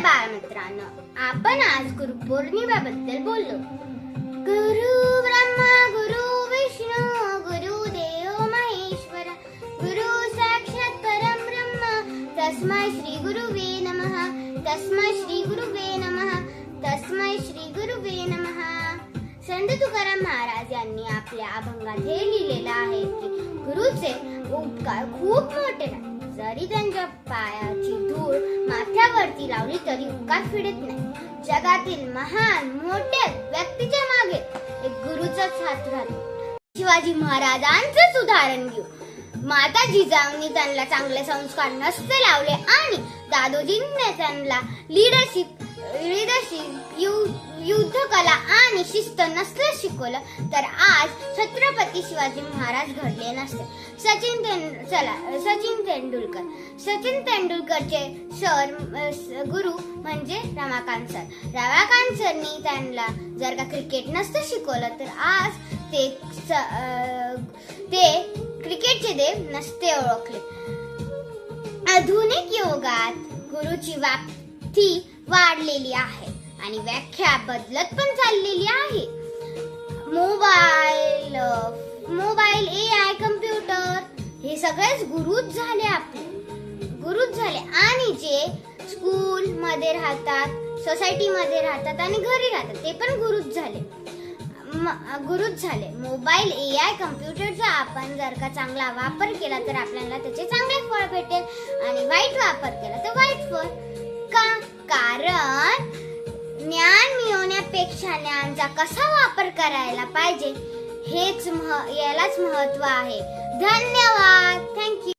नमस्कार बाळमित्रांनो, आपण आज गुरुपौर्णिमेबद्दल बोललो. गुरु ब्रह्मा गुरु विष्णू गुरु देव महेश्वर गुरु साक्षात परम ब्रह्म तस्मै श्री गुरुवे नमः. तस्मै श्री गुरुवे नमः. तस्मै श्री गुरुवे नमः. संत तुकाराम महाराज यांनी आपल्या अभंगात हे लिहिलेलं आहे की गुरुचे उपकार खूप मोठे आहेत. जरी त्यांच्या पायाची धूळ माथ्यावरती लावली तरी उपकार फिरत नाही. जगातील महान मोठ्या व्यक्तीच्या मागे एक गुरुचाच हात राहतो. शिवाजी महाराजांचंच उदाहरण घेऊ. माता जिजाऊंनी त्यांना चांगले संस्कार नसते लावले आणि दादोजींनी त्यांना लीडरशिप युद्ध कला आणि शिस्त नसलं शिकवलं तर आज छत्रपती शिवाजी महाराज घडले नसते. सचिन तेंडुलकरचे गुरु म्हणजे रमाकांत सर. रमाकांत सरनी त्यांना जर का क्रिकेट नसतं शिकवलं तर आज ते क्रिकेटचे देव नसते ओळखले. आधुनिक युगात गुरुची व्याप्ती वाढलेली आहे आणि व्याख्या बदलत पण चाललेली आहे. मोबाईल AI कम्प्युटर हे सगळेच गुरुच झाले. आणि जे स्कूल मध्ये राहतात, सोसायटी मध्ये राहतात आणि घरी राहतात ते पण गुरुच झाले. मोबाईल AI कम्प्युटरचा आपण जर का चांगला वापर केला तर आपल्याला त्याचे चांगले फळ भेटेल आणि वाईट वापर केला तर वाईट फळ. कारण ज्ञान मिळवण्यापेक्षा ज्ञानाचा कसा वापर करायला पाहिजे यालाच महत्त्व आहे. धन्यवाद. थँक्यू.